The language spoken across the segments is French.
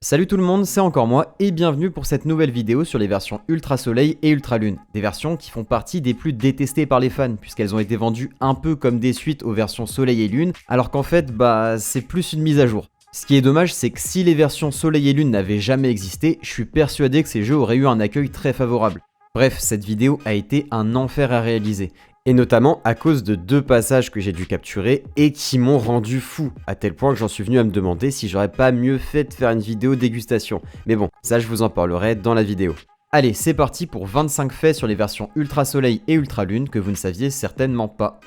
Salut tout le monde, c'est encore moi et bienvenue pour cette nouvelle vidéo sur les versions Ultra Soleil et Ultra Lune. Des versions qui font partie des plus détestées par les fans puisqu'elles ont été vendues un peu comme des suites aux versions Soleil et Lune alors qu'en fait c'est plus une mise à jour. Ce qui est dommage, c'est que si les versions Soleil et Lune n'avaient jamais existé, je suis persuadé que ces jeux auraient eu un accueil très favorable. Bref, cette vidéo a été un enfer à réaliser. Et notamment à cause de deux passages que j'ai dû capturer et qui m'ont rendu fou, à tel point que j'en suis venu à me demander si j'aurais pas mieux fait de faire une vidéo dégustation. Mais bon, ça je vous en parlerai dans la vidéo. Allez, c'est parti pour 25 faits sur les versions Ultra Soleil et Ultra Lune que vous ne saviez certainement pas.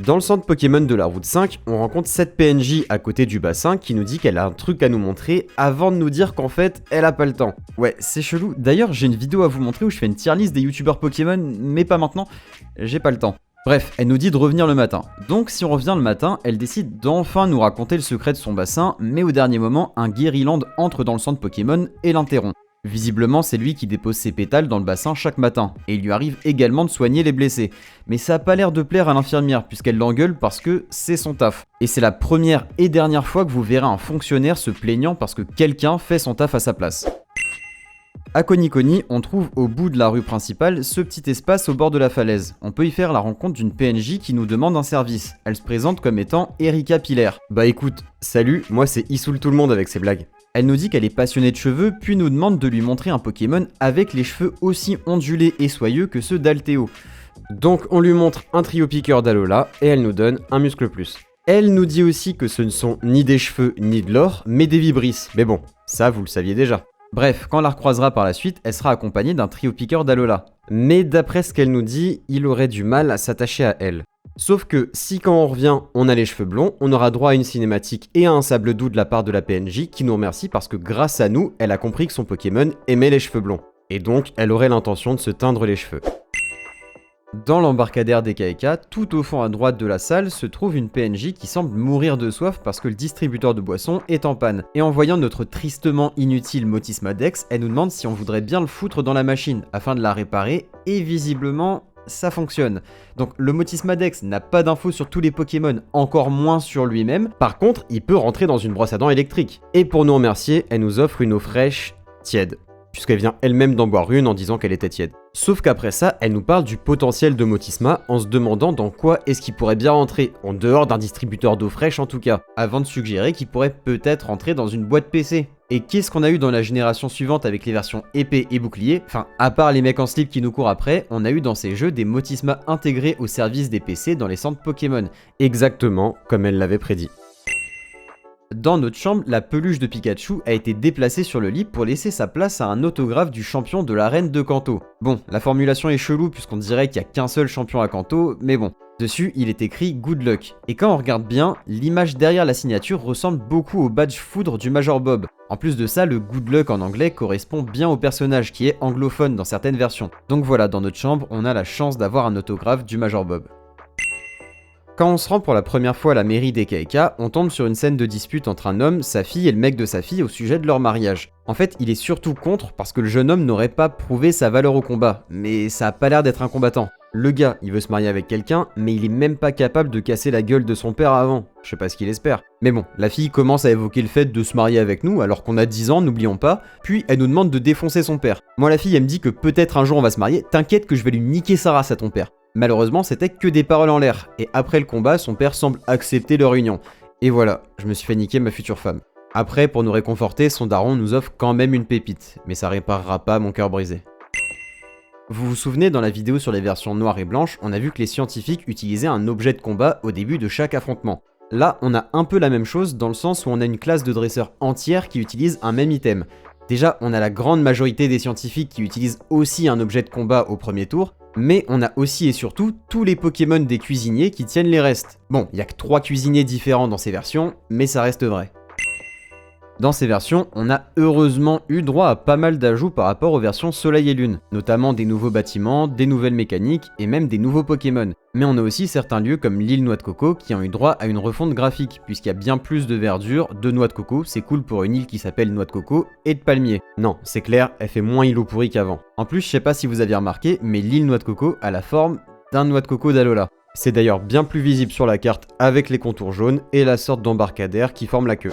Dans le centre Pokémon de la route 5, on rencontre cette PNJ à côté du bassin qui nous dit qu'elle a un truc à nous montrer avant de nous dire qu'en fait, elle a pas le temps. Ouais, c'est chelou. D'ailleurs, j'ai une vidéo à vous montrer où je fais une tier list des youtubeurs Pokémon, mais pas maintenant, j'ai pas le temps. Bref, elle nous dit de revenir le matin. Donc si on revient le matin, elle décide d'enfin nous raconter le secret de son bassin, mais au dernier moment, un Guériland entre dans le centre Pokémon et l'interrompt. Visiblement, c'est lui qui dépose ses pétales dans le bassin chaque matin, et il lui arrive également de soigner les blessés. Mais ça a pas l'air de plaire à l'infirmière, puisqu'elle l'engueule parce que c'est son taf. Et c'est la première et dernière fois que vous verrez un fonctionnaire se plaignant parce que quelqu'un fait son taf à sa place. À Konikoni, on trouve au bout de la rue principale ce petit espace au bord de la falaise. On peut y faire la rencontre d'une PNJ qui nous demande un service. Elle se présente comme étant Erika Pilaire. Bah écoute, salut, moi c'est Issoule tout le monde avec ses blagues. Elle nous dit qu'elle est passionnée de cheveux, puis nous demande de lui montrer un Pokémon avec les cheveux aussi ondulés et soyeux que ceux d'Alteo. Donc on lui montre un trio piqueur d'Alola et elle nous donne un muscle plus. Elle nous dit aussi que ce ne sont ni des cheveux ni de l'or, mais des Vibris. Mais bon, ça vous le saviez déjà. Bref, quand on la recroisera par la suite, elle sera accompagnée d'un trio piqueur d'Alola. Mais d'après ce qu'elle nous dit, il aurait du mal à s'attacher à elle. Sauf que si quand on revient, on a les cheveux blonds, on aura droit à une cinématique et à un sable doux de la part de la PNJ qui nous remercie parce que grâce à nous, elle a compris que son Pokémon aimait les cheveux blonds. Et donc, elle aurait l'intention de se teindre les cheveux. Dans l'embarcadère des KK, tout au fond à droite de la salle, se trouve une PNJ qui semble mourir de soif parce que le distributeur de boissons est en panne. Et en voyant notre tristement inutile Motisma Dex, elle nous demande si on voudrait bien le foutre dans la machine afin de la réparer, et visiblement, ça fonctionne. Donc le Motisma Dex n'a pas d'infos sur tous les Pokémon, encore moins sur lui-même. Par contre, il peut rentrer dans une brosse à dents électrique. Et pour nous remercier, elle nous offre une eau fraîche, tiède. Puisqu'elle vient elle-même d'en boire une en disant qu'elle était tiède. Sauf qu'après ça, elle nous parle du potentiel de Motisma en se demandant dans quoi est-ce qu'il pourrait bien rentrer, en dehors d'un distributeur d'eau fraîche en tout cas, avant de suggérer qu'il pourrait peut-être rentrer dans une boîte PC. Et qu'est-ce qu'on a eu dans la génération suivante avec les versions épée et bouclier? Enfin, à part les mecs en slip qui nous courent après, on a eu dans ces jeux des Motisma intégrés au service des PC dans les centres Pokémon. Exactement comme elle l'avait prédit. Dans notre chambre, la peluche de Pikachu a été déplacée sur le lit pour laisser sa place à un autographe du champion de l'arène de Kanto. Bon, la formulation est chelou puisqu'on dirait qu'il n'y a qu'un seul champion à Kanto, mais bon. Dessus, il est écrit Good Luck. Et quand on regarde bien, l'image derrière la signature ressemble beaucoup au badge foudre du Major Bob. En plus de ça, le Good Luck en anglais correspond bien au personnage qui est anglophone dans certaines versions. Donc voilà, dans notre chambre, on a la chance d'avoir un autographe du Major Bob. Quand on se rend pour la première fois à la mairie des KK, on tombe sur une scène de dispute entre un homme, sa fille et le mec de sa fille au sujet de leur mariage. En fait, il est surtout contre parce que le jeune homme n'aurait pas prouvé sa valeur au combat, mais ça a pas l'air d'être un combattant. Le gars, il veut se marier avec quelqu'un, mais il est même pas capable de casser la gueule de son père avant. Je sais pas ce qu'il espère. Mais bon, la fille commence à évoquer le fait de se marier avec nous alors qu'on a 10 ans, n'oublions pas, puis elle nous demande de défoncer son père. Moi la fille, elle me dit que peut-être un jour on va se marier, t'inquiète que je vais lui niquer sa race à ton père. Malheureusement, c'était que des paroles en l'air, et après le combat, son père semble accepter leur union. Et voilà, je me suis fait niquer ma future femme. Après, pour nous réconforter, son daron nous offre quand même une pépite, mais ça réparera pas mon cœur brisé. Vous vous souvenez, dans la vidéo sur les versions noires et blanches, on a vu que les scientifiques utilisaient un objet de combat au début de chaque affrontement. Là, on a un peu la même chose dans le sens où on a une classe de dresseurs entière qui utilise un même item. Déjà, on a la grande majorité des scientifiques qui utilisent aussi un objet de combat au premier tour, mais on a aussi et surtout tous les Pokémon des cuisiniers qui tiennent les restes. Bon, il y a que 3 cuisiniers différents dans ces versions, mais ça reste vrai. Dans ces versions, on a heureusement eu droit à pas mal d'ajouts par rapport aux versions Soleil et Lune, notamment des nouveaux bâtiments, des nouvelles mécaniques et même des nouveaux Pokémon. Mais on a aussi certains lieux comme l'île Noix de Coco qui ont eu droit à une refonte graphique, puisqu'il y a bien plus de verdure, de noix de coco, c'est cool pour une île qui s'appelle Noix de Coco, et de palmiers. Non, c'est clair, elle fait moins îlot pourri qu'avant. En plus, je sais pas si vous aviez remarqué, mais l'île Noix de Coco a la forme d'un noix de coco d'Alola. C'est d'ailleurs bien plus visible sur la carte avec les contours jaunes et la sorte d'embarcadère qui forme la queue.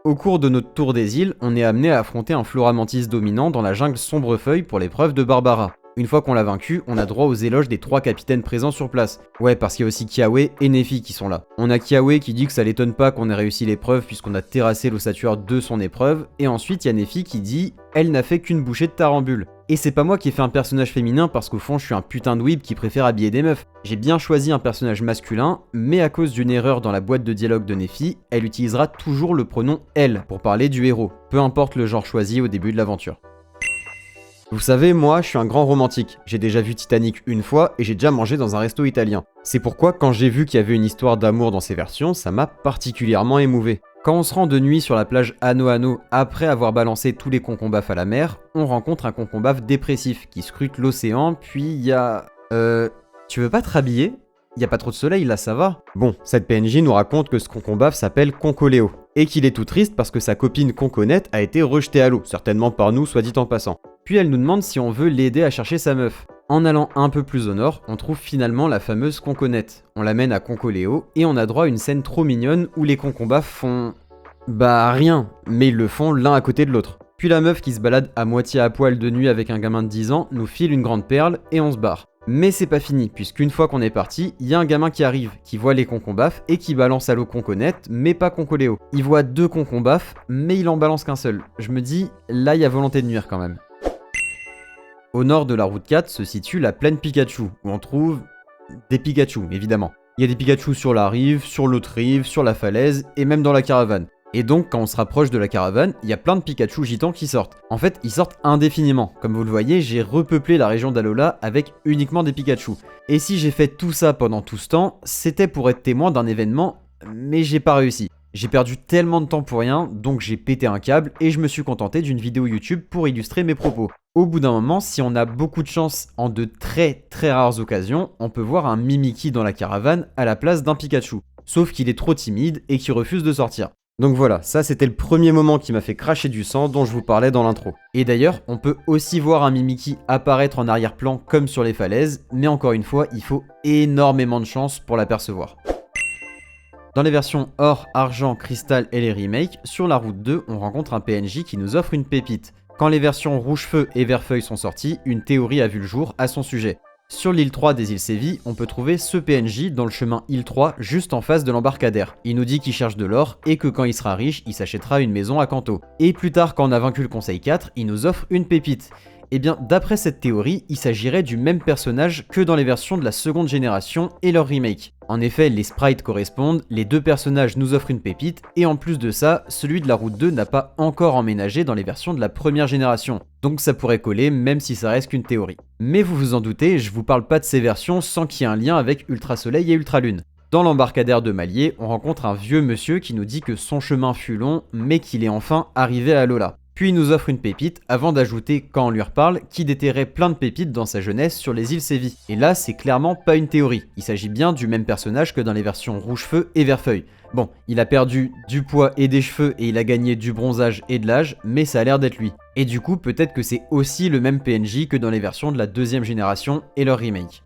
Au cours de notre tour des îles, on est amené à affronter un Floramantis dominant dans la jungle Sombrefeuille pour l'épreuve de Barbara. Une fois qu'on l'a vaincu, on a droit aux éloges des 3 capitaines présents sur place. Ouais, parce qu'il y a aussi Kiawe et Nefi qui sont là. On a Kiawe qui dit que ça l'étonne pas qu'on ait réussi l'épreuve puisqu'on a terrassé l'ossature de son épreuve, et ensuite il y a Nefi qui dit « Elle n'a fait qu'une bouchée de tarambule ». Et c'est pas moi qui ai fait un personnage féminin parce qu'au fond je suis un putain de weeb qui préfère habiller des meufs. J'ai bien choisi un personnage masculin, mais à cause d'une erreur dans la boîte de dialogue de Nefi, elle utilisera toujours le pronom « elle » pour parler du héros, peu importe le genre choisi au début de l'aventure. Vous savez, moi, je suis un grand romantique. J'ai déjà vu Titanic une fois et j'ai déjà mangé dans un resto italien. C'est pourquoi, quand j'ai vu qu'il y avait une histoire d'amour dans ces versions, ça m'a particulièrement émouvé. Quand on se rend de nuit sur la plage Ano Ano, après avoir balancé tous les concombafs à la mer, on rencontre un concombaf dépressif qui scrute l'océan, puis il y a... Tu veux pas te rhabiller ? Y a pas trop de soleil là, ça va ? Bon, cette PNJ nous raconte que ce concombaf s'appelle Concoléo, et qu'il est tout triste parce que sa copine Conconette a été rejetée à l'eau, certainement par nous, soit dit en passant. Puis elle nous demande si on veut l'aider à chercher sa meuf. En allant un peu plus au nord, on trouve finalement la fameuse Conconette. On l'amène à Concoléo, et on a droit à une scène trop mignonne où les concombafs font... Bah rien, mais ils le font l'un à côté de l'autre. Puis la meuf qui se balade à moitié à poil de nuit avec un gamin de 10 ans nous file une grande perle et on se barre. Mais c'est pas fini, puisqu'une fois qu'on est parti, il y a un gamin qui arrive, qui voit les concombafs et qui balance à l'eau Conconette, mais pas Concoléo. Il voit 2 concombafs, mais il en balance qu'un seul. Je me dis, là il y a volonté de nuire quand même. Au nord de la route 4 se situe la plaine Pikachu, où on trouve des Pikachu, évidemment. Il y a des Pikachu sur la rive, sur l'autre rive, sur la falaise, et même dans la caravane. Et donc, quand on se rapproche de la caravane, il y a plein de Pikachu gitans qui sortent. En fait, ils sortent indéfiniment. Comme vous le voyez, j'ai repeuplé la région d'Alola avec uniquement des Pikachu. Et si j'ai fait tout ça pendant tout ce temps, c'était pour être témoin d'un événement, mais j'ai pas réussi. J'ai perdu tellement de temps pour rien, donc j'ai pété un câble et je me suis contenté d'une vidéo YouTube pour illustrer mes propos. Au bout d'un moment, si on a beaucoup de chance, en de très rares occasions, on peut voir un Mimikyu dans la caravane à la place d'un Pikachu. Sauf qu'il est trop timide et qu'il refuse de sortir. Donc voilà, ça c'était le premier moment qui m'a fait cracher du sang dont je vous parlais dans l'intro. Et d'ailleurs, on peut aussi voir un Mimikyu apparaître en arrière-plan comme sur les falaises, mais encore une fois, il faut énormément de chance pour l'apercevoir. Dans les versions or, argent, cristal et les remakes, sur la route 2, on rencontre un PNJ qui nous offre une pépite. Quand les versions rouge-feu et vert-feuille sont sorties, une théorie a vu le jour à son sujet. Sur l'île 3 des îles Séville, on peut trouver ce PNJ dans le chemin île 3, juste en face de l'embarcadère. Il nous dit qu'il cherche de l'or et que quand il sera riche, il s'achètera une maison à Kanto. Et plus tard, quand on a vaincu le Conseil 4, il nous offre une pépite. Eh bien, d'après cette théorie, il s'agirait du même personnage que dans les versions de la seconde génération et leur remake. En effet, les sprites correspondent, les 2 personnages nous offrent une pépite, et en plus de ça, celui de la route 2 n'a pas encore emménagé dans les versions de la première génération. Donc ça pourrait coller même si ça reste qu'une théorie. Mais vous vous en doutez, je vous parle pas de ces versions sans qu'il y ait un lien avec Ultra Soleil et Ultra Lune. Dans l'embarcadère de Malier, on rencontre un vieux monsieur qui nous dit que son chemin fut long, mais qu'il est enfin arrivé à Alola. Puis il nous offre une pépite, avant d'ajouter, quand on lui reparle, qu'il déterrait plein de pépites dans sa jeunesse sur les îles Séville. Et là, c'est clairement pas une théorie, il s'agit bien du même personnage que dans les versions rouge-feu et vert-feuille. Bon, il a perdu du poids et des cheveux et il a gagné du bronzage et de l'âge, mais ça a l'air d'être lui. Et du coup, peut-être que c'est aussi le même PNJ que dans les versions de la deuxième génération et leur remake.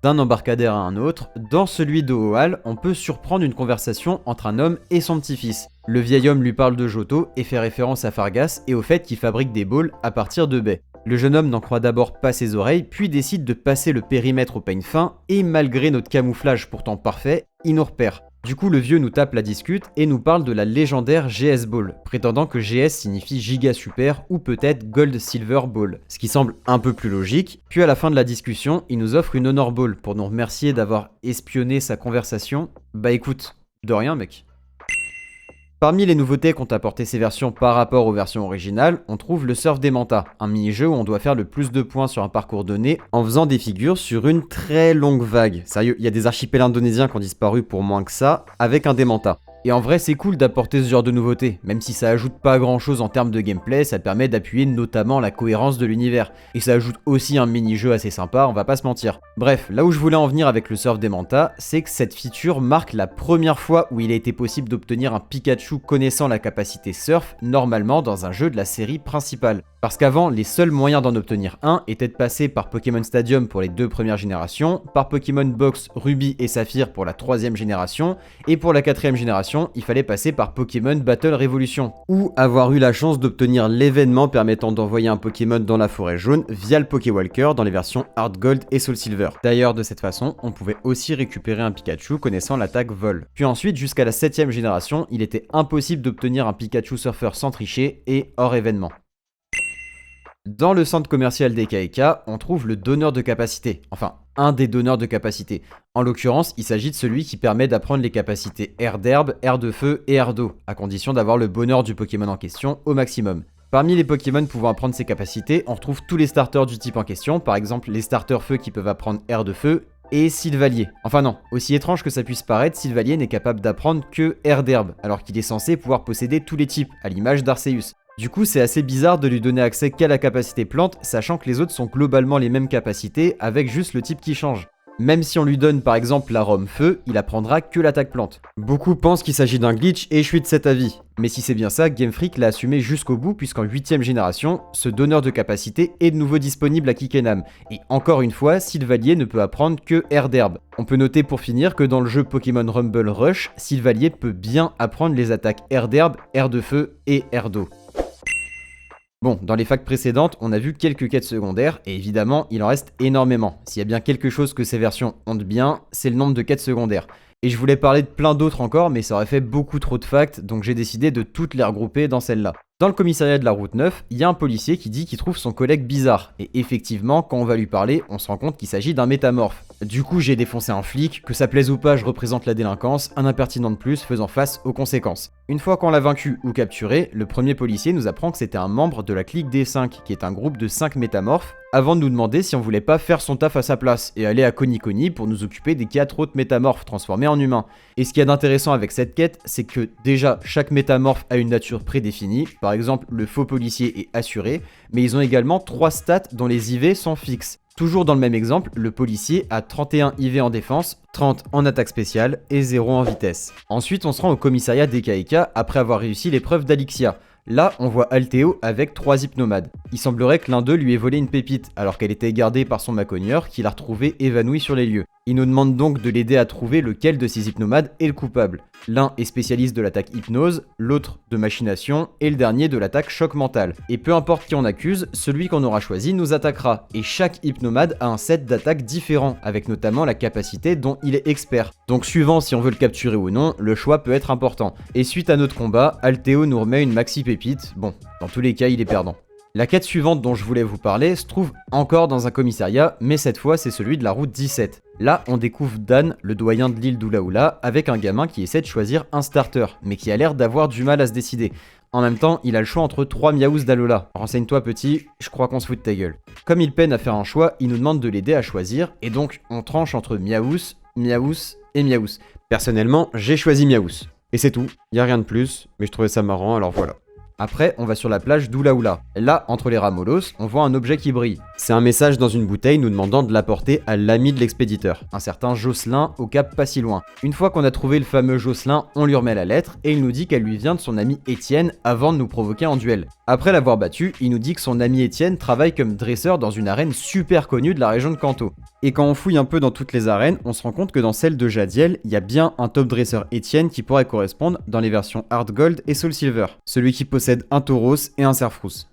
D'un embarcadère à un autre, dans celui de Oal, on peut surprendre une conversation entre un homme et son petit-fils. Le vieil homme lui parle de Johto et fait référence à Fargas et au fait qu'il fabrique des balls à partir de baies. Le jeune homme n'en croit d'abord pas ses oreilles, puis décide de passer le périmètre au peigne fin, et malgré notre camouflage pourtant parfait, il nous repère. Du coup, le vieux nous tape la discute et nous parle de la légendaire GS Ball, prétendant que GS signifie Giga Super ou peut-être Gold Silver Ball, ce qui semble un peu plus logique. Puis à la fin de la discussion, il nous offre une Honor Ball pour nous remercier d'avoir espionné sa conversation. Bah écoute, de rien mec. Parmi les nouveautés qu'ont apporté ces versions par rapport aux versions originales, on trouve le Surf des Mantas, un mini-jeu où on doit faire le plus de points sur un parcours donné en faisant des figures sur une très longue vague. Sérieux, il y a des archipels indonésiens qui ont disparu pour moins que ça, avec un des mantas. Et en vrai, c'est cool d'apporter ce genre de nouveautés, même si ça ajoute pas grand chose en termes de gameplay, ça permet d'appuyer notamment la cohérence de l'univers. Et ça ajoute aussi un mini-jeu assez sympa, on va pas se mentir. Bref, là où je voulais en venir avec le Surf des Mantas, c'est que cette feature marque la première fois où il a été possible d'obtenir un Pikachu connaissant la capacité Surf, normalement dans un jeu de la série principale. Parce qu'avant, les seuls moyens d'en obtenir un étaient de passer par Pokémon Stadium pour les 2 premières générations, par Pokémon Box Ruby et Saphir pour la 3e génération, et pour la 4e génération, il fallait passer par Pokémon Battle Revolution, ou avoir eu la chance d'obtenir l'événement permettant d'envoyer un Pokémon dans la forêt jaune via le Pokéwalker dans les versions Heart Gold et Soul Silver. D'ailleurs, de cette façon, on pouvait aussi récupérer un Pikachu connaissant l'attaque Vol. Puis ensuite, jusqu'à la 7e génération, il était impossible d'obtenir un Pikachu Surfer sans tricher et hors événement. Dans le centre commercial d'Eka Eka, on trouve le donneur de capacité, enfin un des donneurs de capacité. En l'occurrence, il s'agit de celui qui permet d'apprendre les capacités air d'herbe, air de feu et air d'eau, à condition d'avoir le bonheur du Pokémon en question au maximum. Parmi les Pokémon pouvant apprendre ces capacités, on retrouve tous les starters du type en question, par exemple les starters feu qui peuvent apprendre air de feu, et Sylvalier. Enfin non, aussi étrange que ça puisse paraître, Sylvalier n'est capable d'apprendre que air d'herbe, alors qu'il est censé pouvoir posséder tous les types, à l'image d'Arceus. Du coup, c'est assez bizarre de lui donner accès qu'à la capacité plante, sachant que les autres sont globalement les mêmes capacités, avec juste le type qui change. Même si on lui donne par exemple l'arôme feu, il apprendra que l'attaque plante. Beaucoup pensent qu'il s'agit d'un glitch et je suis de cet avis. Mais si c'est bien ça, Game Freak l'a assumé jusqu'au bout puisqu'en 8ème génération, ce donneur de capacité est de nouveau disponible à Kickenham. Et encore une fois, Sylvalier ne peut apprendre que air d'herbe. On peut noter pour finir que dans le jeu Pokémon Rumble Rush, Sylvalier peut bien apprendre les attaques air d'herbe, air de feu et air d'eau. Bon, dans les facs précédentes, on a vu quelques quêtes secondaires, et évidemment, il en reste énormément. S'il y a bien quelque chose que ces versions ont de bien, c'est le nombre de quêtes secondaires. Et je voulais parler de plein d'autres encore, mais ça aurait fait beaucoup trop de facts, donc j'ai décidé de toutes les regrouper dans celle-là. Dans le commissariat de la route 9, il y a un policier qui dit qu'il trouve son collègue bizarre, et effectivement, quand on va lui parler, on se rend compte qu'il s'agit d'un métamorphe. Du coup, j'ai défoncé un flic, que ça plaise ou pas, je représente la délinquance, un impertinent de plus faisant face aux conséquences. Une fois qu'on l'a vaincu ou capturé, le premier policier nous apprend que c'était un membre de la clique des 5, qui est un groupe de 5 métamorphes, avant de nous demander si on voulait pas faire son taf à sa place, et aller à Konikoni pour nous occuper des 4 autres métamorphes transformés en humains. Et ce qu'il y a d'intéressant avec cette quête, c'est que déjà, chaque métamorphe a une nature prédéfinie, par exemple le faux policier est assuré, mais ils ont également 3 stats dont les IV sont fixes. Toujours dans le même exemple, le policier a 31 IV en défense, 30 en attaque spéciale et 0 en vitesse. Ensuite, on se rend au commissariat d'Eka Eka après avoir réussi l'épreuve d'Alixia. Là, on voit Althéo avec 3 hypnomades. Il semblerait que l'un d'eux lui ait volé une pépite, alors qu'elle était gardée par son macogneur qui l'a retrouvée évanouie sur les lieux. Il nous demande donc de l'aider à trouver lequel de ces hypnomades est le coupable. L'un est spécialiste de l'attaque hypnose, l'autre de machination, et le dernier de l'attaque choc mental. Et peu importe qui on accuse, celui qu'on aura choisi nous attaquera. Et chaque hypnomade a un set d'attaques différent, avec notamment la capacité dont il est expert. Donc suivant si on veut le capturer ou non, le choix peut être important. Et suite à notre combat, Althéo nous remet une maxi pépite. Bon, dans tous les cas, il est perdant. La quête suivante dont je voulais vous parler se trouve encore dans un commissariat, mais cette fois c'est celui de la route 17. Là, on découvre Dan, le doyen de l'île d'Oulaoula, avec un gamin qui essaie de choisir un starter, mais qui a l'air d'avoir du mal à se décider. En même temps, il a le choix entre 3 Miaous d'Alola. Renseigne-toi petit, je crois qu'on se fout de ta gueule. Comme il peine à faire un choix, il nous demande de l'aider à choisir, et donc on tranche entre Miaous, Miaous et Miaous. Personnellement, j'ai choisi Miaous. Et c'est tout, y a rien de plus, mais je trouvais ça marrant, alors voilà. Après, on va sur la plage d'Oulaoula. Là, entre les ramolos, on voit un objet qui brille. C'est un message dans une bouteille nous demandant de l'apporter à l'ami de l'expéditeur, un certain Jocelyn au cap pas si loin. Une fois qu'on a trouvé le fameux Jocelyn, on lui remet la lettre et il nous dit qu'elle lui vient de son ami Étienne avant de nous provoquer en duel. Après l'avoir battu, il nous dit que son ami Étienne travaille comme dresseur dans une arène super connue de la région de Kanto. Et quand on fouille un peu dans toutes les arènes, on se rend compte que dans celle de Jadiel, il y a bien un top dresseur Étienne qui pourrait correspondre dans les versions Heart Gold et Soul Silver, celui qui possède un tauros et un cerfrousse.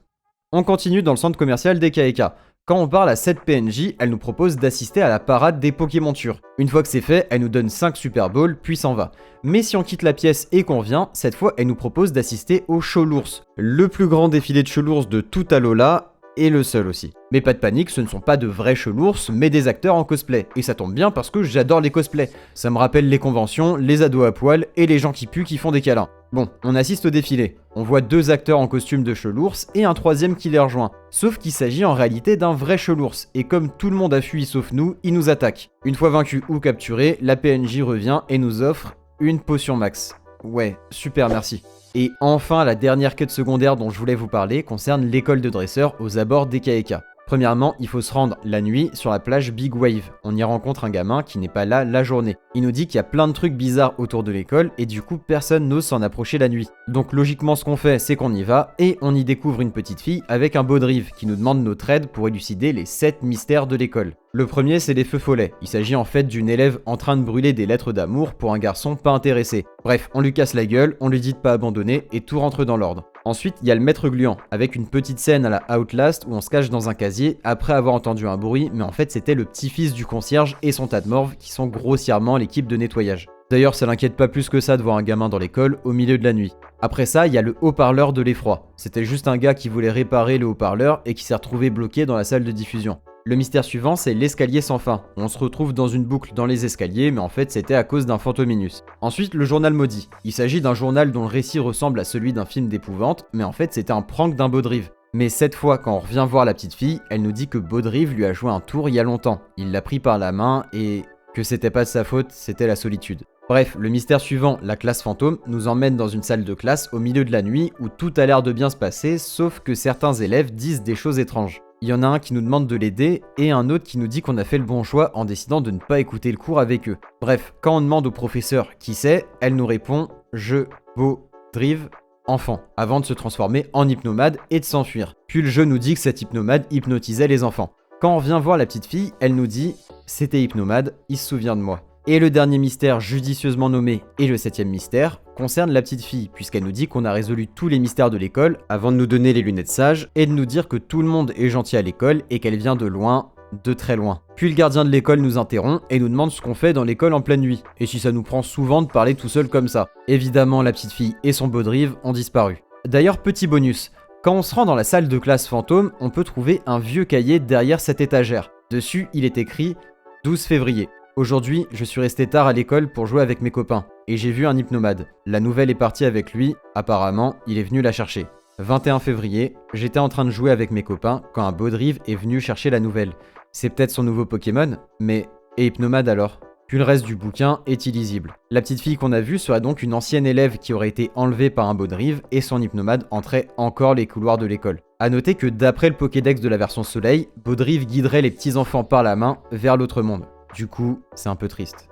On continue dans le centre commercial d'Eka Eka. Quand on parle à cette PNJ, elle nous propose d'assister à la parade des Pokémontures. Une fois que c'est fait, elle nous donne 5 Super Balls, puis s'en va. Mais si on quitte la pièce et qu'on revient, cette fois elle nous propose d'assister au Cholours, le plus grand défilé de Cholours de tout Alola, et le seul aussi. Mais pas de panique, ce ne sont pas de vrais Cholours, mais des acteurs en cosplay. Et ça tombe bien parce que j'adore les cosplays. Ça me rappelle les conventions, les ados à poil et les gens qui puent qui font des câlins. Bon, on assiste au défilé. On voit 2 acteurs en costume de Cholours et un 3e qui les rejoint. Sauf qu'il s'agit en réalité d'un vrai Cholours. Et comme tout le monde a fui sauf nous, il nous attaque. Une fois vaincu ou capturé, la PNJ revient et nous offre une potion max. Ouais, super merci. Et enfin, la dernière quête secondaire dont je voulais vous parler concerne l'école de dresseurs aux abords d'Eka Eka. Premièrement, il faut se rendre la nuit sur la plage Big Wave. On y rencontre un gamin qui n'est pas là la journée. Il nous dit qu'il y a plein de trucs bizarres autour de l'école et du coup personne n'ose s'en approcher la nuit. Donc logiquement ce qu'on fait c'est qu'on y va et on y découvre une petite fille avec un baudrive qui nous demande notre aide pour élucider les 7 mystères de l'école. Le premier c'est les feux follets. Il s'agit en fait d'une élève en train de brûler des lettres d'amour pour un garçon pas intéressé. Bref, on lui casse la gueule, on lui dit de pas abandonner et tout rentre dans l'ordre. Ensuite, il y a le maître gluant, avec une petite scène à la Outlast où on se cache dans un casier après avoir entendu un bruit, mais en fait c'était le petit-fils du concierge et son tas de morve qui sont grossièrement l'équipe de nettoyage. D'ailleurs, ça l'inquiète pas plus que ça de voir un gamin dans l'école au milieu de la nuit. Après ça, il y a le haut-parleur de l'effroi. C'était juste un gars qui voulait réparer le haut-parleur et qui s'est retrouvé bloqué dans la salle de diffusion. Le mystère suivant, c'est l'escalier sans fin. On se retrouve dans une boucle dans les escaliers, mais en fait c'était à cause d'un Fantominus. Ensuite, le journal maudit. Il s'agit d'un journal dont le récit ressemble à celui d'un film d'épouvante, mais en fait c'était un prank d'un baudrive. Mais cette fois, quand on revient voir la petite fille, elle nous dit que Baudrive lui a joué un tour il y a longtemps. Il l'a pris par la main et que c'était pas de sa faute, c'était la solitude. Bref, le mystère suivant, la classe fantôme, nous emmène dans une salle de classe au milieu de la nuit où tout a l'air de bien se passer, sauf que certains élèves disent des choses étranges. Il y en a un qui nous demande de l'aider et un autre qui nous dit qu'on a fait le bon choix en décidant de ne pas écouter le cours avec eux. Bref, quand on demande au professeur qui c'est, elle nous répond « Je, Baudrive, enfant », avant de se transformer en hypnomade et de s'enfuir. Puis le jeu nous dit que cette hypnomade hypnotisait les enfants. Quand on vient voir la petite fille, elle nous dit « C'était hypnomade, il se souvient de moi ». Et le dernier mystère judicieusement nommé et le 7e mystère concerne la petite fille, puisqu'elle nous dit qu'on a résolu tous les mystères de l'école avant de nous donner les lunettes sages et de nous dire que tout le monde est gentil à l'école et qu'elle vient de loin, de très loin. Puis le gardien de l'école nous interrompt et nous demande ce qu'on fait dans l'école en pleine nuit, et si ça nous prend souvent de parler tout seul comme ça. Évidemment, la petite fille et son baudrive ont disparu. D'ailleurs, petit bonus, quand on se rend dans la salle de classe fantôme, on peut trouver un vieux cahier derrière cette étagère. Dessus, il est écrit 12 février. Aujourd'hui, je suis resté tard à l'école pour jouer avec mes copains, et j'ai vu un hypnomade. La nouvelle est partie avec lui, apparemment, il est venu la chercher. 21 février, j'étais en train de jouer avec mes copains quand un baudrive est venu chercher la nouvelle. C'est peut-être son nouveau Pokémon, mais et hypnomade alors? Puis le reste du bouquin est illisible. La petite fille qu'on a vue serait donc une ancienne élève qui aurait été enlevée par un baudrive et son hypnomade entrait encore les couloirs de l'école. A noter que d'après le Pokédex de la version Soleil, baudrive guiderait les petits enfants par la main vers l'autre monde. Du coup, c'est un peu triste.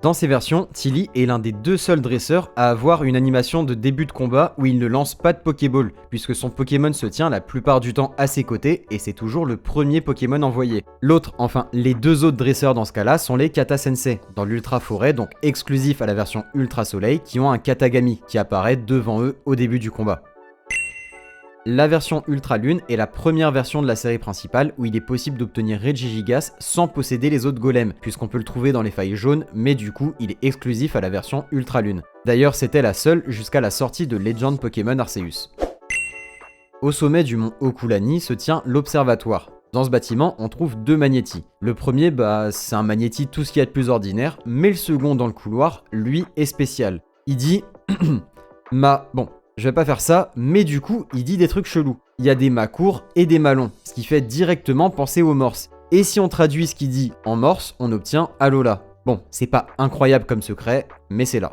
Dans ces versions, Tilly est l'un des 2 seuls dresseurs à avoir une animation de début de combat où il ne lance pas de Pokéball, puisque son Pokémon se tient la plupart du temps à ses côtés et c'est toujours le premier Pokémon envoyé. L'autre, enfin les 2 autres dresseurs dans ce cas-là, sont les Kata Sensei, dans l'Ultra Forêt, donc exclusif à la version Ultra Soleil, qui ont un Katagami qui apparaît devant eux au début du combat. La version Ultra Lune est la première version de la série principale où il est possible d'obtenir Regigigas sans posséder les autres golems, puisqu'on peut le trouver dans les failles jaunes, mais du coup il est exclusif à la version Ultra Lune. D'ailleurs c'était la seule jusqu'à la sortie de Legend Pokémon Arceus. Au sommet du mont Okulani se tient l'Observatoire. Dans ce bâtiment, on trouve 2 magnétis. Le premier, c'est un magnéti tout ce qu'il y a de plus ordinaire, mais le second dans le couloir, lui, est spécial. Il dit bon, je vais pas faire ça, mais du coup, il dit des trucs chelous. Il y a des mâts courts et des mâts longs, ce qui fait directement penser aux morses. Et si on traduit ce qu'il dit en morse, on obtient Alola. Bon, c'est pas incroyable comme secret, mais c'est là.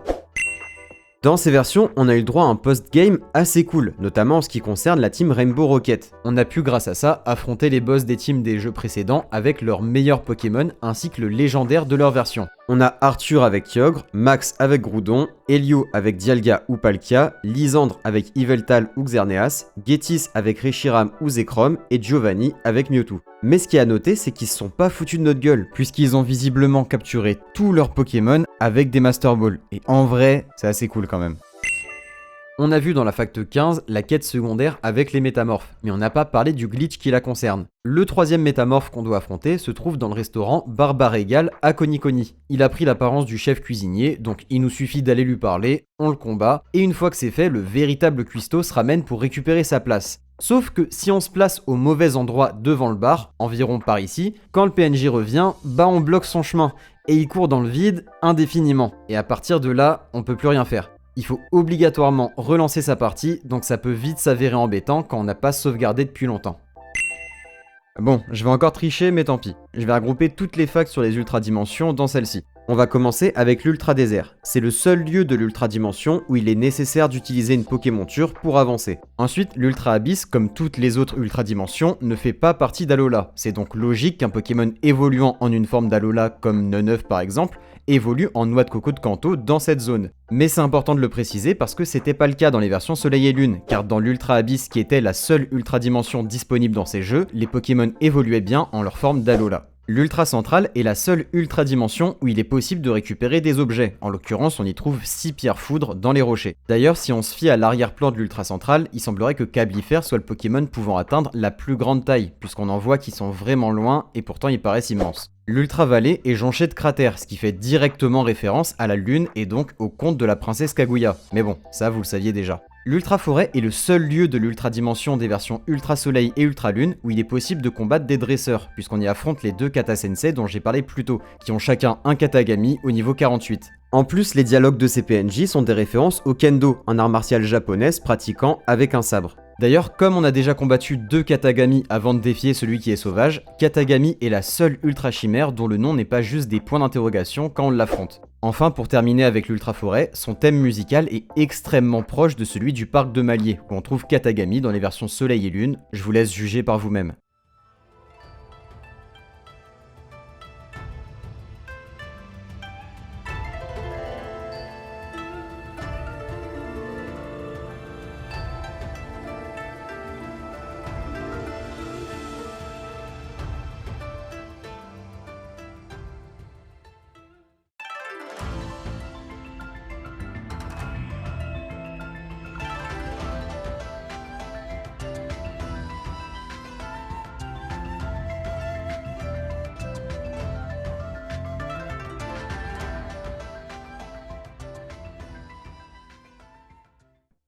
Dans ces versions, on a eu le droit à un post-game assez cool, notamment en ce qui concerne la team Rainbow Rocket. On a pu grâce à ça affronter les boss des teams des jeux précédents avec leurs meilleurs Pokémon ainsi que le légendaire de leur version. On a Arthur avec Kyogre, Max avec Groudon, Helio avec Dialga ou Palkia, Lysandre avec Yveltal ou Xerneas, Getis avec Reshiram ou Zekrom et Giovanni avec Mewtwo. Mais ce qui est à noter, c'est qu'ils se sont pas foutus de notre gueule, puisqu'ils ont visiblement capturé tous leurs Pokémon avec des Master Ball. Et en vrai, c'est assez cool quand même. On a vu dans la Fact 15 la quête secondaire avec les métamorphes, mais on n'a pas parlé du glitch qui la concerne. Le 3e métamorphe qu'on doit affronter se trouve dans le restaurant Barbarégal à Konikoni. Il a pris l'apparence du chef cuisinier, donc il nous suffit d'aller lui parler, on le combat, et une fois que c'est fait, le véritable cuistot se ramène pour récupérer sa place. Sauf que si on se place au mauvais endroit devant le bar, environ par ici, quand le PNJ revient, on bloque son chemin, et il court dans le vide indéfiniment. Et à partir de là, on peut plus rien faire. Il faut obligatoirement relancer sa partie, donc ça peut vite s'avérer embêtant quand on n'a pas sauvegardé depuis longtemps. Bon, je vais encore tricher, mais tant pis. Je vais regrouper toutes les facts sur les ultradimensions dans celle-ci. On va commencer avec l'Ultra Désert. C'est le seul lieu de l'Ultra Dimension où il est nécessaire d'utiliser une Pokémonture pour avancer. Ensuite, l'Ultra Abyss, comme toutes les autres Ultra Dimensions, ne fait pas partie d'Alola. C'est donc logique qu'un Pokémon évoluant en une forme d'Alola comme Neuneuve par exemple, évolue en Noix de Coco de Kanto dans cette zone. Mais c'est important de le préciser parce que c'était pas le cas dans les versions Soleil et Lune, car dans l'Ultra Abyss qui était la seule Ultra Dimension disponible dans ces jeux, les Pokémon évoluaient bien en leur forme d'Alola. L'Ultra Central est la seule Ultra Dimension où il est possible de récupérer des objets, en l'occurrence on y trouve 6 pierres foudres dans les rochers. D'ailleurs si on se fie à l'arrière-plan de l'Ultra Central, il semblerait que Cablifer soit le Pokémon pouvant atteindre la plus grande taille, puisqu'on en voit qui sont vraiment loin et pourtant ils paraissent immenses. L'Ultra Valley est jonché de cratères, ce qui fait directement référence à la Lune et donc au conte de la princesse Kaguya. Mais bon, ça vous le saviez déjà. L'Ultra Forêt est le seul lieu de l'Ultra Dimension des versions Ultra Soleil et Ultra Lune où il est possible de combattre des dresseurs, puisqu'on y affronte les deux Kata Sensei dont j'ai parlé plus tôt, qui ont chacun un Katagami au niveau 48. En plus, les dialogues de ces PNJ sont des références au Kendo, un art martial japonais pratiquant avec un sabre. D'ailleurs, comme on a déjà combattu 2 Katagami avant de défier celui qui est sauvage, Katagami est la seule Ultra Chimère dont le nom n'est pas juste des points d'interrogation quand on l'affronte. Enfin, pour terminer avec l'Ultra Forêt, son thème musical est extrêmement proche de celui du parc de Malier, où on trouve Katagami dans les versions Soleil et Lune, je vous laisse juger par vous-même.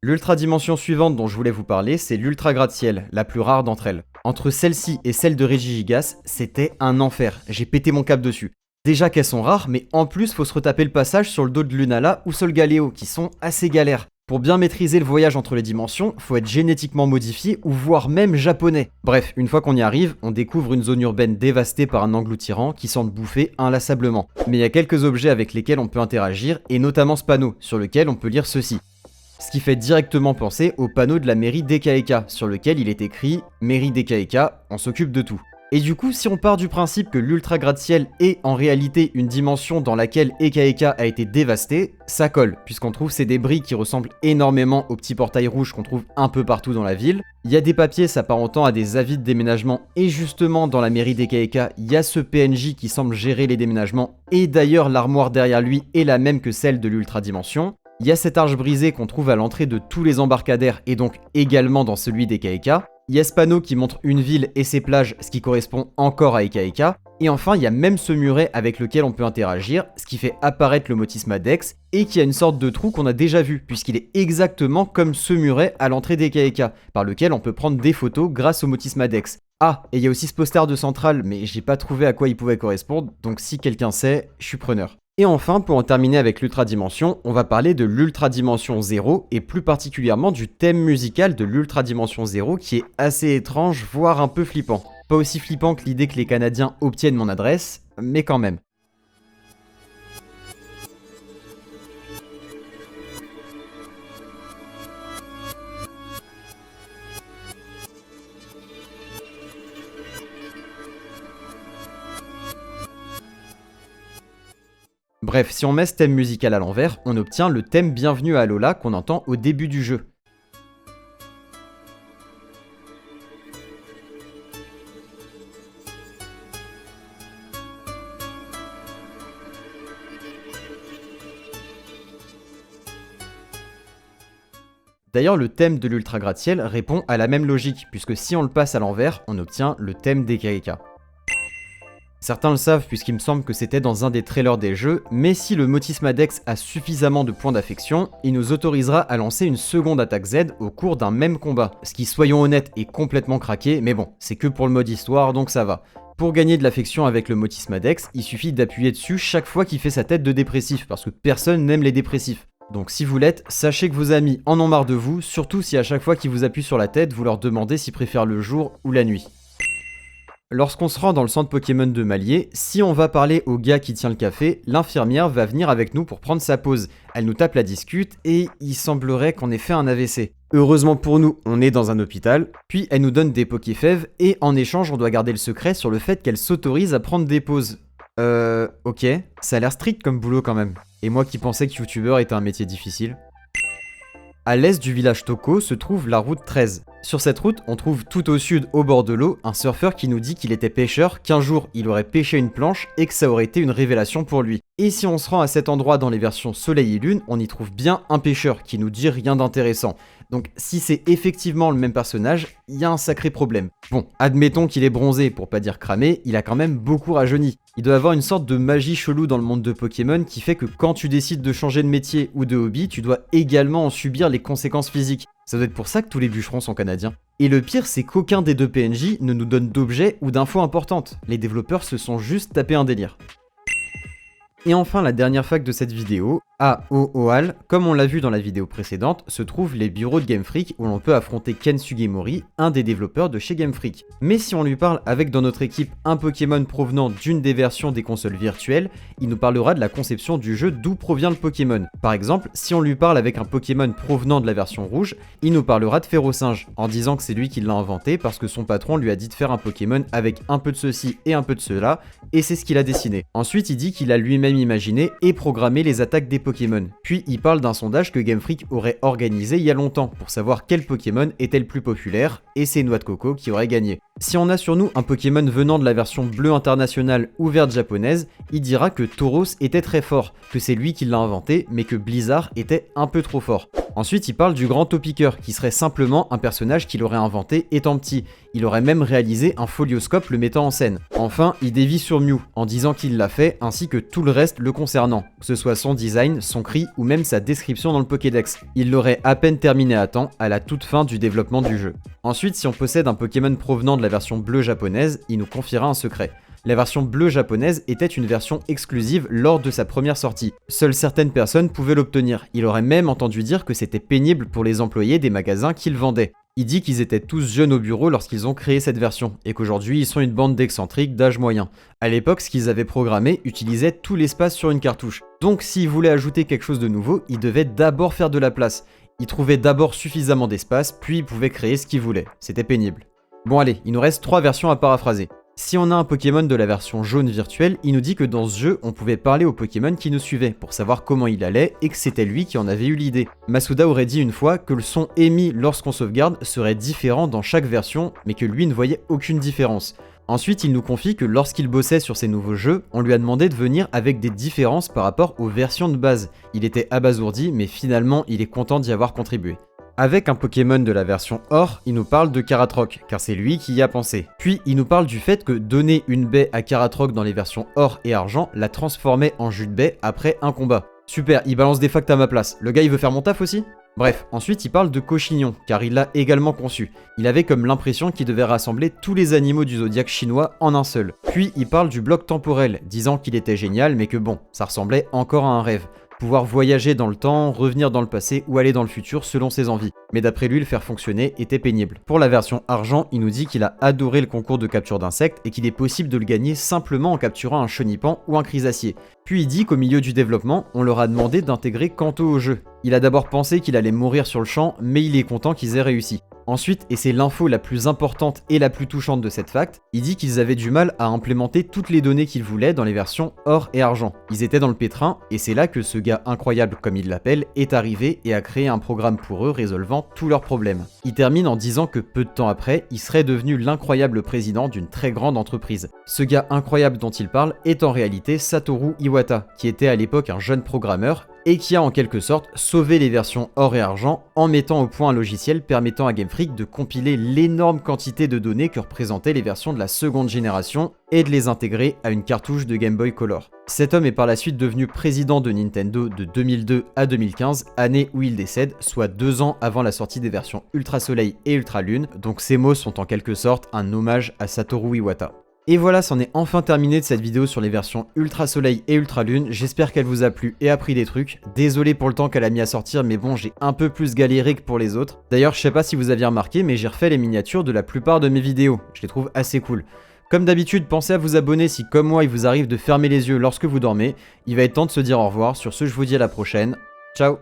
L'ultra dimension suivante dont je voulais vous parler, c'est l'ultra gratte-ciel, la plus rare d'entre elles. Entre celle-ci et celle de Regigigas, c'était un enfer, j'ai pété mon câble dessus. Déjà qu'elles sont rares, mais en plus faut se retaper le passage sur le dos de Lunala ou Solgaleo, qui sont assez galères. Pour bien maîtriser le voyage entre les dimensions, faut être génétiquement modifié ou voire même japonais. Bref, une fois qu'on y arrive, on découvre une zone urbaine dévastée par un engloutirant qui semble bouffer inlassablement. Mais il y a quelques objets avec lesquels on peut interagir, et notamment ce panneau, sur lequel on peut lire ceci. Ce qui fait directement penser au panneau de la mairie d'Ekaeka, sur lequel il est écrit « Mairie d'Ekaeka, on s'occupe de tout ». Et du coup, si on part du principe que l'ultra gratte-ciel est en réalité une dimension dans laquelle Ekaeka a été dévastée, ça colle, puisqu'on trouve ces débris qui ressemblent énormément aux petits portails rouges qu'on trouve un peu partout dans la ville. Il y a des papiers s'apparentant à des avis de déménagement, et justement dans la mairie d'Ekaeka, il y a ce PNJ qui semble gérer les déménagements, et d'ailleurs l'armoire derrière lui est la même que celle de l'ultra dimension. Il y a cette arche brisée qu'on trouve à l'entrée de tous les embarcadères et donc également dans celui d'Ekaeka. Il y a ce panneau qui montre une ville et ses plages, ce qui correspond encore à Ekaeka. Et enfin, il y a même ce muret avec lequel on peut interagir, ce qui fait apparaître le Motisma Dex et qui a une sorte de trou qu'on a déjà vu, puisqu'il est exactement comme ce muret à l'entrée d'Ekaeka, par lequel on peut prendre des photos grâce au Motisma Dex. Ah, et il y a aussi ce poster de Centrale, mais j'ai pas trouvé à quoi il pouvait correspondre, donc si quelqu'un sait, je suis preneur. Et enfin, pour en terminer avec l'Ultra Dimension, on va parler de l'Ultra Dimension 0 et plus particulièrement du thème musical de l'Ultra Dimension 0 qui est assez étrange, voire un peu flippant. Pas aussi flippant que l'idée que les Canadiens obtiennent mon adresse, mais quand même. Bref, si on met ce thème musical à l'envers, on obtient le thème Bienvenue à Alola qu'on entend au début du jeu. D'ailleurs, le thème de l'Ultra Gratte-Ciel répond à la même logique, puisque si on le passe à l'envers, on obtient le thème d'Ekaeka. Certains le savent puisqu'il me semble que c'était dans un des trailers des jeux, mais si le Motisma Dex a suffisamment de points d'affection, il nous autorisera à lancer une seconde attaque Z au cours d'un même combat. Ce qui, soyons honnêtes, est complètement craqué, mais bon, c'est que pour le mode histoire, donc ça va. Pour gagner de l'affection avec le Motisma Dex, il suffit d'appuyer dessus chaque fois qu'il fait sa tête de dépressif, parce que personne n'aime les dépressifs. Donc si vous l'êtes, sachez que vos amis en ont marre de vous, surtout si à chaque fois qu'ils vous appuient sur la tête, vous leur demandez s'ils préfèrent le jour ou la nuit. Lorsqu'on se rend dans le centre Pokémon de Malier, si on va parler au gars qui tient le café, l'infirmière va venir avec nous pour prendre sa pause. Elle nous tape la discute et il semblerait qu'on ait fait un AVC. Heureusement pour nous, on est dans un hôpital, puis elle nous donne des Pokéfèves et en échange on doit garder le secret sur le fait qu'elle s'autorise à prendre des pauses. Ok, ça a l'air strict comme boulot quand même. Et moi qui pensais que youtubeur était un métier difficile. À l'est du village Toko se trouve la route 13. Sur cette route, on trouve tout au sud, au bord de l'eau, un surfeur qui nous dit qu'il était pêcheur, qu'un jour il aurait pêché une planche et que ça aurait été une révélation pour lui. Et si on se rend à cet endroit dans les versions Soleil et Lune, on y trouve bien un pêcheur qui nous dit rien d'intéressant. Donc si c'est effectivement le même personnage, il y a un sacré problème. Bon, admettons qu'il est bronzé, pour pas dire cramé, il a quand même beaucoup rajeuni. Il doit avoir une sorte de magie chelou dans le monde de Pokémon qui fait que quand tu décides de changer de métier ou de hobby, tu dois également en subir les conséquences physiques. Ça doit être pour ça que tous les bûcherons sont canadiens. Et le pire, c'est qu'aucun des deux PNJ ne nous donne d'objets ou d'infos importantes. Les développeurs se sont juste tapés un délire. Et enfin, la dernière fac de cette vidéo, à Oal, comme on l'a vu dans la vidéo précédente, se trouvent les bureaux de Game Freak où l'on peut affronter Ken Sugemori, un des développeurs de chez Game Freak. Mais si on lui parle avec dans notre équipe un Pokémon provenant d'une des versions des consoles virtuelles, il nous parlera de la conception du jeu d'où provient le Pokémon. Par exemple, si on lui parle avec un Pokémon provenant de la version rouge, il nous parlera de Ferrosinge, en disant que c'est lui qui l'a inventé parce que son patron lui a dit de faire un Pokémon avec un peu de ceci et un peu de cela, et c'est ce qu'il a dessiné. Ensuite, il dit qu'il a lui-même imaginé et programmé les attaques des Pokémon. Puis il parle d'un sondage que Game Freak aurait organisé il y a longtemps pour savoir quel Pokémon était le plus populaire, et c'est Noix de Coco qui aurait gagné. Si on a sur nous un Pokémon venant de la version bleue internationale ou verte japonaise, il dira que Tauros était très fort, que c'est lui qui l'a inventé, mais que Blizzard était un peu trop fort. Ensuite, il parle du grand Topiqueur, qui serait simplement un personnage qu'il aurait inventé étant petit. Il aurait même réalisé un folioscope le mettant en scène. Enfin, il dévie sur Mew, en disant qu'il l'a fait, ainsi que tout le reste le concernant, que ce soit son design, son cri ou même sa description dans le Pokédex. Il l'aurait à peine terminé à temps, à la toute fin du développement du jeu. Ensuite, si on possède un Pokémon provenant de la version bleue japonaise, il nous confiera un secret. La version bleue japonaise était une version exclusive lors de sa première sortie. Seules certaines personnes pouvaient l'obtenir. Il aurait même entendu dire que c'était pénible pour les employés des magasins qu'ils vendaient. Il dit qu'ils étaient tous jeunes au bureau lorsqu'ils ont créé cette version, et qu'aujourd'hui ils sont une bande d'excentriques d'âge moyen. À l'époque, ce qu'ils avaient programmé utilisait tout l'espace sur une cartouche. Donc s'ils voulaient ajouter quelque chose de nouveau, ils devaient d'abord faire de la place. Ils trouvaient d'abord suffisamment d'espace, puis ils pouvaient créer ce qu'ils voulaient. C'était pénible. Bon allez, il nous reste 3 versions à paraphraser. Si on a un Pokémon de la version jaune virtuelle, il nous dit que dans ce jeu, on pouvait parler au Pokémon qui nous suivait pour savoir comment il allait et que c'était lui qui en avait eu l'idée. Masuda aurait dit une fois que le son émis lorsqu'on sauvegarde serait différent dans chaque version, mais que lui ne voyait aucune différence. Ensuite, il nous confie que lorsqu'il bossait sur ses nouveaux jeux, on lui a demandé de venir avec des différences par rapport aux versions de base. Il était abasourdi, mais finalement, il est content d'y avoir contribué. Avec un Pokémon de la version Or, il nous parle de Karatroc, car c'est lui qui y a pensé. Puis il nous parle du fait que donner une baie à Karatroc dans les versions Or et Argent la transformait en jus de baie après un combat. Super, il balance des facts à ma place. Le gars il veut faire mon taf aussi ? Bref, ensuite il parle de Cochignon, car il l'a également conçu. Il avait comme l'impression qu'il devait rassembler tous les animaux du zodiaque chinois en un seul. Puis il parle du bloc temporel, disant qu'il était génial mais que bon, ça ressemblait encore à un rêve. Pouvoir voyager dans le temps, revenir dans le passé ou aller dans le futur selon ses envies. Mais d'après lui, le faire fonctionner était pénible. Pour la version argent, il nous dit qu'il a adoré le concours de capture d'insectes et qu'il est possible de le gagner simplement en capturant un chenipan ou un chrysacier. Puis il dit qu'au milieu du développement, on leur a demandé d'intégrer Kanto au jeu. Il a d'abord pensé qu'il allait mourir sur le champ, mais il est content qu'ils aient réussi. Ensuite, et c'est l'info la plus importante et la plus touchante de cette fact, il dit qu'ils avaient du mal à implémenter toutes les données qu'ils voulaient dans les versions or et argent. Ils étaient dans le pétrin, et c'est là que ce gars incroyable, comme il l'appelle, est arrivé et a créé un programme pour eux résolvant tous leurs problèmes. Il termine en disant que peu de temps après, il serait devenu l'incroyable président d'une très grande entreprise. Ce gars incroyable dont il parle est en réalité Satoru Iwata, qui était à l'époque un jeune programmeur, et qui a en quelque sorte sauvé les versions or et argent en mettant au point un logiciel permettant à Game Freak de compiler l'énorme quantité de données que représentaient les versions de la seconde génération et de les intégrer à une cartouche de Game Boy Color. Cet homme est par la suite devenu président de Nintendo de 2002 à 2015, année où il décède, soit 2 ans avant la sortie des versions Ultra Soleil et Ultra Lune, donc ces mots sont en quelque sorte un hommage à Satoru Iwata. Et voilà, c'en est enfin terminé de cette vidéo sur les versions Ultra Soleil et Ultra Lune, j'espère qu'elle vous a plu et appris des trucs. Désolé pour le temps qu'elle a mis à sortir, mais bon, j'ai un peu plus galéré que pour les autres. D'ailleurs, je sais pas si vous aviez remarqué, mais j'ai refait les miniatures de la plupart de mes vidéos, je les trouve assez cool. Comme d'habitude, pensez à vous abonner si comme moi il vous arrive de fermer les yeux lorsque vous dormez. Il va être temps de se dire au revoir, sur ce je vous dis à la prochaine. Ciao.